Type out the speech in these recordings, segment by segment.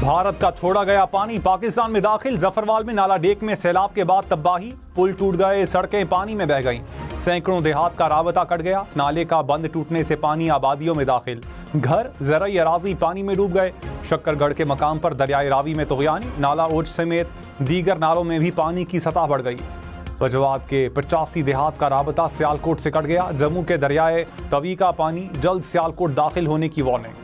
भारत का छोड़ा गया पानी पाकिस्तान में दाखिल। जफरवाल में नाला डेक में सैलाब के बाद तबाही, पुल टूट गए, सड़कें पानी में बह गईं। सैकड़ों देहात का राबता कट गया। नाले का बंद टूटने से पानी आबादियों में दाखिल। घर, ज़राई अराजी पानी में डूब गए। शक्करगढ़ के मकाम पर दरियाए रावी में तुग़यानी, नाला ओज समेत दीगर नालों में भी पानी की सतह बढ़ गई। वजवात के 85 देहात का राबता सियालकोट से कट गया। जम्मू के दरियाए तवी का पानी जल्द सियालकोट दाखिल होने की वार्निंग।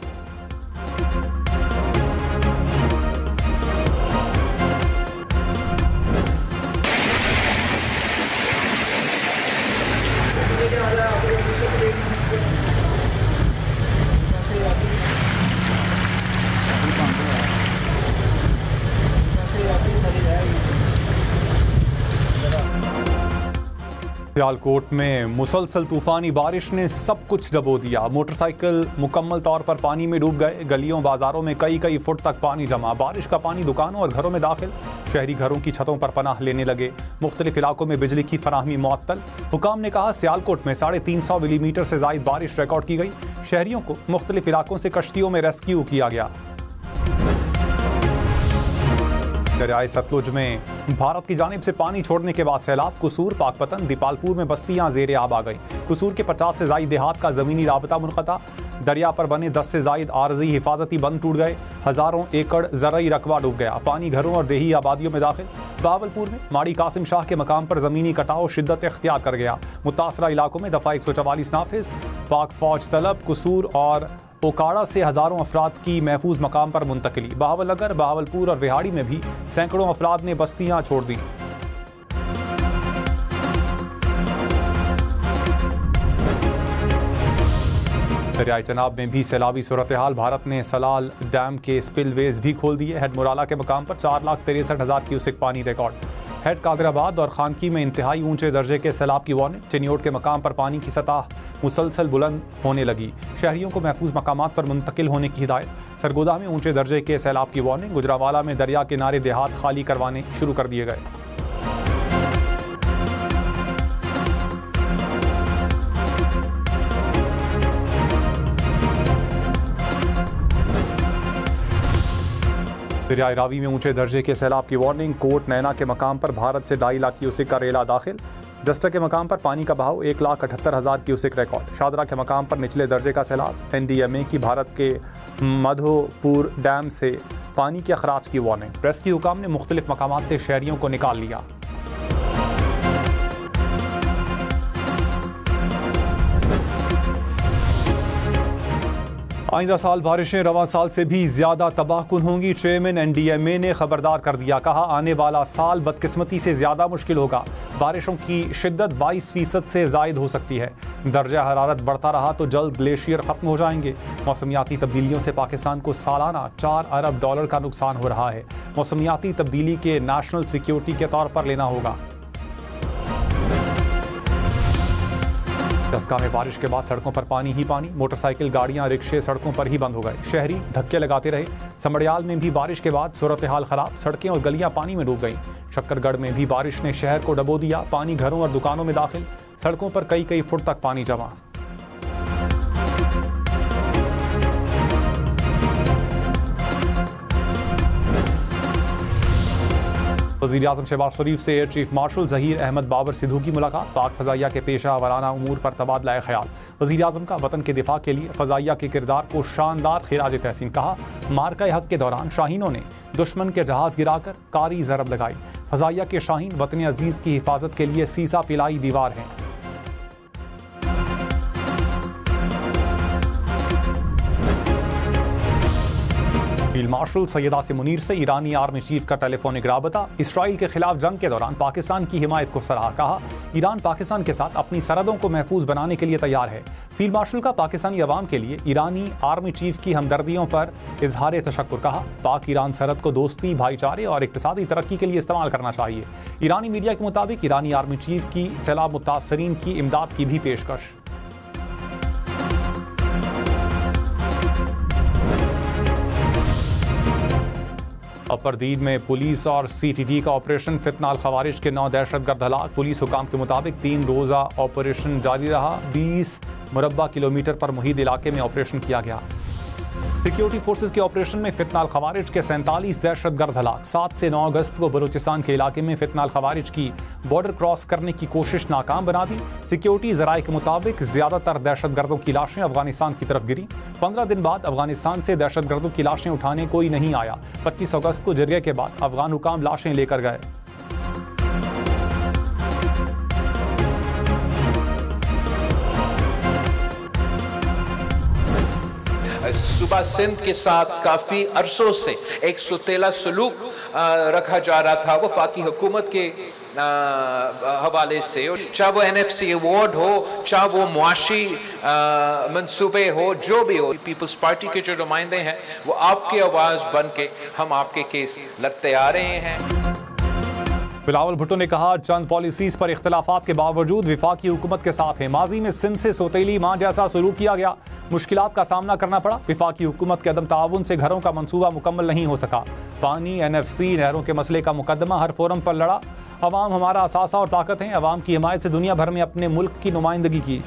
सियालकोट में मुसलसल तूफानी बारिश ने सब कुछ डबो दिया। मोटरसाइकिल मुकम्मल तौर पर पानी में डूब गए। गलियों बाजारों में कई फुट तक पानी जमा। बारिश का पानी दुकानों और घरों में दाखिल। शहरी घरों की छतों पर पनाह लेने लगे। मुख्तलिफ इलाकों में बिजली की फराहमी मुअत्तल। हुकाम ने कहा सियालकोट में 350 मिलीमीटर से ज़ायद बारिश रिकॉर्ड की गई। शहरियों को मुख्तलिफ इलाकों से कश्तियों में रेस्क्यू किया गया। दरियाए सतलुज में भारत की जानिब से पानी छोड़ने के बाद सैलाब। कुसूर, पाकपतन, दीपालपुर में बस्तियां ज़ेरे आब आ गईं। कुसूर के 50 से ज़ायद देहात का ज़मीनी राबता मुनक़ता। दरिया पर बने 10 से ज़ायद आरज़ी हिफाजती बंद टूट गए। हज़ारों एकड़ ज़रई रकबा डूब गया। पानी घरों और देही आबादियों में दाखिल। बहावलपुर में माड़ी कासिम शाह के मकाम पर ज़मीनी कटाव शिद्दत इख्तियार कर गया। मुतासरा इलाकों में दफ़ा 144 नाफिज। पाक फौज तलब। कुसूर और ओकाड़ा से हज़ारों अफराद की महफूज मकाम पर मुंतकिली। बहावलनगर, बहावलपुर और विहाड़ी में भी सैकड़ों अफराद ने बस्तियां छोड़ दी। दरियाए चनाब में भी सैलाबी सूरत हाल। भारत ने सलाल डैम के स्पिलवेज भी खोल दिए। हेड मुराला के मकाम पर 4,63,000 क्यूसेक पानी रिकॉर्ड। हेड कादराबाद और खानकी में इंतहाई ऊंचे दर्जे के सैलाब की वार्निंग। चिनियोट के मकाम पर पानी की सतह मुसलसल बुलंद होने लगी। शहरियों को महफूज मकामात पर मुंतकिल होने की हिदायत। सरगोदा में ऊंचे दर्जे के सैलाब की वार्निंग। गुजरावाला में दरिया किनारे देहात खाली करवाने शुरू कर दिए गए। दरियाए रावी में ऊंचे दर्जे के सैलाब की वार्निंग। कोट नैना के मकाम पर भारत से 2.5 लाख क्यूसेक का रेला दाखिल। जस्टा के मकाम पर पानी का बहाव 1,78,000 क्यूसेक रिकॉर्ड। शादरा के मकाम पर निचले दर्जे का सैलाब। NDMA की भारत के मधोपुर डैम से पानी के अखराज की वार्निंग। रेस्क्यू हुकाम ने मुख्तलिफ मकामात से शहरियों को निकाल लिया। आइंदा साल बारिशें रवा साल से भी ज़्यादा तबाहकुन होंगी। चेयरमैन NDMA ने खबरदार कर दिया। कहा आने वाला साल बदकिस्मती से ज़्यादा मुश्किल होगा। बारिशों की शिद्दत 22% से ज़ायद हो सकती है। दर्जा हरारत बढ़ता रहा तो जल्द ग्लेशियर ख़त्म हो जाएंगे। मौसमियाती तब्दीलियों से पाकिस्तान को सालाना $4 अरब का नुकसान हो रहा है। मौसमियाती तब्दीली के नेशनल सिक्योरिटी के तौर पर लेना होगा। दस्का में बारिश के बाद सड़कों पर पानी ही पानी। मोटरसाइकिल, गाड़ियां, रिक्शे सड़कों पर ही बंद हो गए। शहरी धक्के लगाते रहे। समड़ियाल में भी बारिश के बाद सूरत हाल खराब। सड़कें और गलियां पानी में डूब गईं। शक्करगढ़ में भी बारिश ने शहर को डबो दिया। पानी घरों और दुकानों में दाखिल। सड़कों पर कई फुट तक पानी जमा। वज़ीर-ए-आज़म शहबाज शरीफ से air chief marshal Zaheer Ahmed Babar Sidhu की मुलाकात। पाक फ़ज़ाइया के पेशा वराना उमूर पर तबादला ख्याल। वज़ीर-ए-आज़म का वतन के दिफा के लिए फ़ज़ाइया के किरदार को शानदार खिराज तहसीन। कहा मार्का हक के दौरान शाहीनों ने दुश्मन के जहाज़ गिराकर कारी ज़रब लगाई। फ़ज़ाइया के शाहीन वतन अजीज़ की हिफाजत के लिए सीसा पिलाई दीवार हैं। फील्ड मार्शल सैयद आसिम मुनीर से ईरानी आर्मी चीफ का टेलीफोनिक राबता। इसराइल के खिलाफ जंग के दौरान पाकिस्तान की हिमायत को सराहा। कहा ईरान पाकिस्तान के साथ अपनी सरहदों को महफूज बनाने के लिए तैयार है। फील्ड मार्शल का पाकिस्तानी अवाम के लिए ईरानी आर्मी चीफ की हमदर्दियों पर इजहार तशक्कुर। कहा पाक ईरान सरहद को दोस्ती, भाईचारे और इक्तिसादी तरक्की के लिए इस्तेमाल करना चाहिए। ईरानी मीडिया के मुताबिक ईरानी आर्मी चीफ की सैलाब मुतासरीन की इमदाद की भी पेशकश। अपरदीद में पुलिस और CTD का ऑपरेशन। फितना अल खवारिज के 9 दहशतगर्द हलाक। पुलिस हुकाम के मुताबिक 3 रोज़ा ऑपरेशन जारी रहा। 20 मुरब्बा किलोमीटर पर मुहित इलाके में ऑपरेशन किया गया। सिक्योरिटी फोर्सेज के ऑपरेशन में फितनाल खवारिज के 47 दहशतगर्द हलाक। 7 से 9 अगस्त को बलूचिस्तान के इलाके में फितनाल खवारिज की बॉर्डर क्रॉस करने की कोशिश नाकाम बना दी। सिक्योरिटी जराये के मुताबिक ज्यादातर दहशतगर्दों की लाशें अफगानिस्तान की तरफ गिरी। 15 दिन बाद अफगानिस्तान से दहशतगर्दों की लाशें उठाने कोई नहीं आया। 25 अगस्त को जरगे के बाद अफगान हुकाम लाशें लेकर गए। सूबा सिंध के साथ काफ़ी अरसों से एक सुतेला सलूक रखा जा रहा था वफाकी हुकूमत के हवाले से, चाहे वो NFC अवार्ड हो, चाहे वो मुआशी मंसूबे हो, जो भी हो। पीपल्स पार्टी के जो नुमाइंदे हैं वो आपकी आवाज़ बन के हम आपके केस लड़ते आ रहे हैं। बिलावल भुट्टो ने कहा, चंद पॉलिसीज पर इख्तलाफात के बावजूद विफाकी हुकूमत के साथ है। माजी में सिंध से सौतेली मां जैसा सलूक किया गया, मुश्किलात का सामना करना पड़ा। विफाकी हुकूमत के अदम ताउन से घरों का मंसूबा मुकम्मल नहीं हो सका। पानी, NFC, नहरों के मसले का मुकदमा हर फोरम पर लड़ा। अवाम हमारा असासा और ताकत है। अवाम की हिमायत से दुनिया भर में अपने मुल्क की नुमाइंदगी की।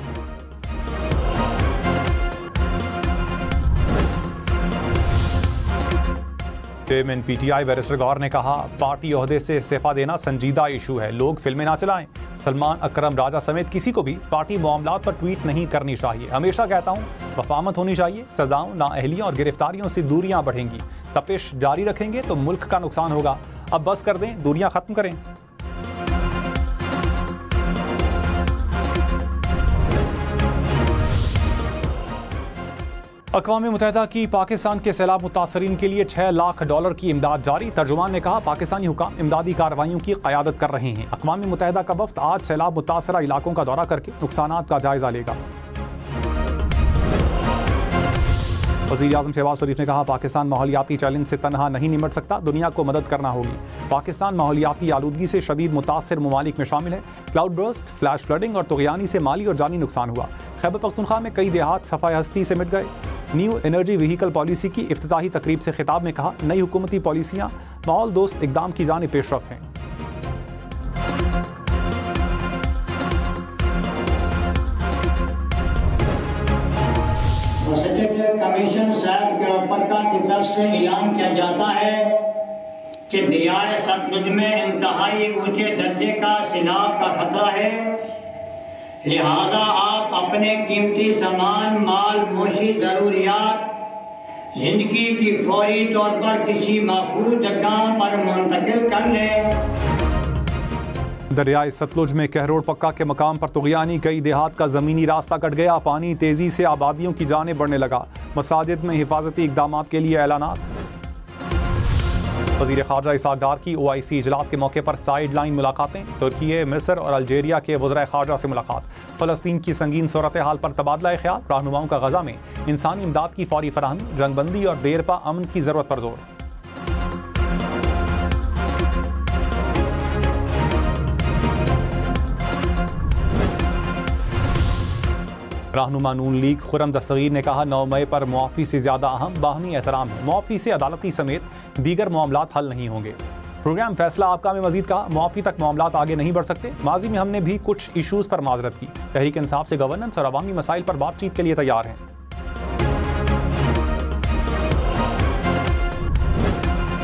चेयरमैन PTI बैरिस्टर गौहर ने कहा, पार्टी ओहदे से इस्तीफा देना संजीदा इशू है, लोग फिल्में ना चलाएं। सलमान अकरम राजा समेत किसी को भी पार्टी मामलात पर ट्वीट नहीं करनी चाहिए। हमेशा कहता हूं, वफामत होनी चाहिए। सजाओं, नाअहलियों और गिरफ्तारियों से दूरियां बढ़ेंगी। तपिश जारी रखेंगे तो मुल्क का नुकसान होगा। अब बस कर दें, दूरियां खत्म करें। अक़वाम मुत्तहिदा की पाकिस्तान के सैलाब मुतासरीन के लिए $6 लाख की इमदाद जारी। तर्जुमान ने कहा, पाकिस्तानी हुकाम इमदादी कार्रवाइयों की क़यादत कर रहे हैं। अक़वाम मुत्तहिदा का वफ़द आज सैलाब मुतासरा इलाकों का दौरा करके नुकसानात का जायजा लेगा। वज़ीर आज़म शहबाज शरीफ ने कहा, पाकिस्तान माहौलियाती चैलेंज से तनहा नहीं निमट सकता, दुनिया को मदद करना होगी। पाकिस्तान माहौलियाती आलूदगी से शदीद मुतासर ममालिक में शामिल है। क्लाउड बर्स्ट, फ्लैश फ्लडिंग और तुग़यानी से माली और जानी नुकसान हुआ। खैबर पख्तूनख्वा में कई देहात सफ़ाए हस्ती से मिट गए। न्यू एनर्जी व्हीकल पॉलिसी की इफ्तिताही तकरीब से खिताब में कहा, नई हुकूमती पॉलिसियाँ माहौल दोस्त इक़दाम की जानिब पेशरफ्त हैं। कमीशन साहब के रपरका की तरफ से ऐलान किया जाता है कि दरियाए सतलुज में इंतहाई ऊंचे दर्जे का सैलाब का खतरा है, लिहाजा आप अपने कीमती सामान, माल, मोशी ज़रूरियात जिंदगी की फौरी तौर पर किसी महफूज जगह पर मुंतकिल कर लें। दरियाए सतलुज में कहरोड़ पक्का के मकाम पर तुग़यानी, कई देहात का ज़मीनी रास्ता कट गया। पानी तेज़ी से आबादियों की जाने बढ़ने लगा। मसाजिद में हिफाजती इक़दामात के लिए ऐलानात। वज़ीर ख़ारजा इसहाक़ डार की OIC इजलास के मौके पर साइड लाइन मुलाकातें। तुर्की, मिस्र और अल्जेरिया के वज़राए ख़ारजा से मुलाकात। फ़लस्तीन की संगीन सूरत हाल पर तबादला ख्याल। रहनुमाओं का गज़ा में इंसानी इमदाद की फौरी फराहमी, जंगबंदी और देरपा अमन की ज़रूरत पर जोर। रहनुमा नून लीग खुर्रम दस्तगीर ने कहा, 9 मई पर मुआफ़ी से ज़्यादा अहम बाहमी एहतराम है। मुआफ़ी से अदालती समेत दीगर मामलात हल नहीं होंगे। प्रोग्राम फैसला आपका में मजीद कहा, मुआफ़ी तक मामलात आगे नहीं बढ़ सकते। माजी में हमने भी कुछ इशूज़ पर माजरत की। तहरीक इंसाफ से गवर्नेंस और अवामी मसाइल पर बातचीत के लिए तैयार हैं।